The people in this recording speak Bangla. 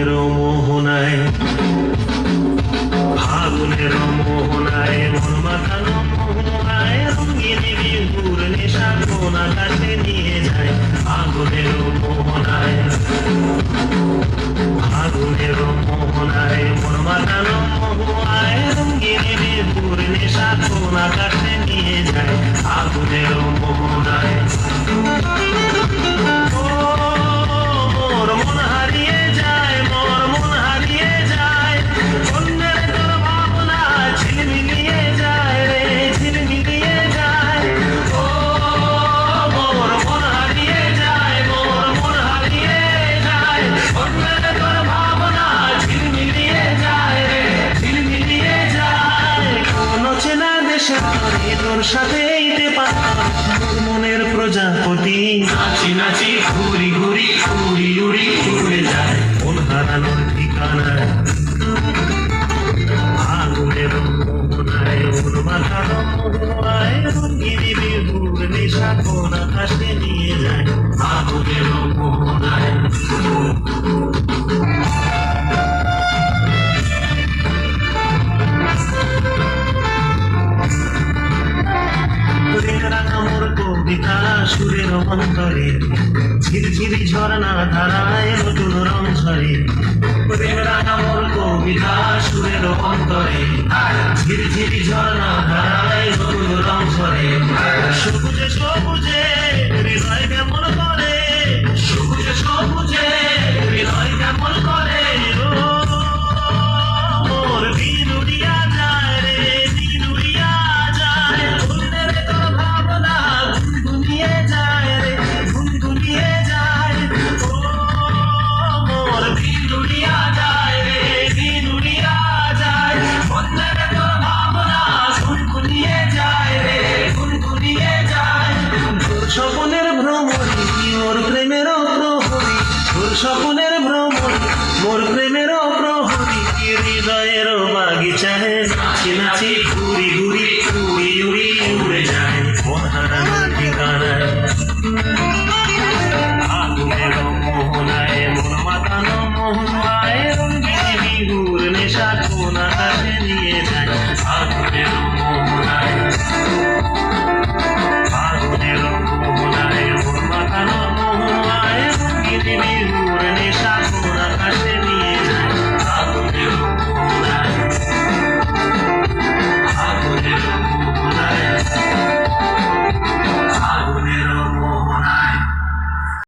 ফাগুনের মোহনায়, ফাগুনের মোহনায় মন মাতানো মোহনায় রঙিনী বিহুর নেশা কোন আকাশে নিয়ে যায়। ফাগুনের মোহনায়, ফাগুনের মোহনায় মন মাতানো মোহনায় রঙিনী বিহুর নেশা কোন আকাশে নিয়ে যায়। ফাগুনের মোহনায় তোর সাথে মনের প্রজাপতি নাচি নাচি ঘুরি ঘুরি উড়ি উড়ি উড়ে যায় মন হারানোর ঠিকানায়। ফাগুনের মোহনায় মন মাতানো মোহনায় রঙিনী বিহুর নেশা কোন আকাশে নিয়ে যায়। ফাগুনের মোহনায় কবিতা সুরের অন্তরে ঝিরঝিরি ঝর্ণা ধারায় নতুন রং ঝরে। প্রেম রাঙা মোর কবিতা সুরের অন্তরে ঝিরঝিরি ঝর্ণা ধারায় নতুন রং ঝরে। সবুজে সবুজে হৃদয় কেমন করে, সবুজে সবুজে হৃদয় কেমন করে। মোর দিন উড়িয়া যায় রে, দিন উড়িয়া যায় তোর ভাবনা গুনগুনিয়ে যায় রে, গুনগুনিয়ে যায়। ও মোর দিন উড়িয়া যায় রে, দিন উড়িয়া যায় মনের তোর ভাবনা গুনগুনিয়ে যায় রে, গুনগুনিয়ে যায়। তোর স্বপ্নের ভ্রমণী মোর প্রেমের প্রহরী, তোর স্বপ্নের ভ্রমণী মোর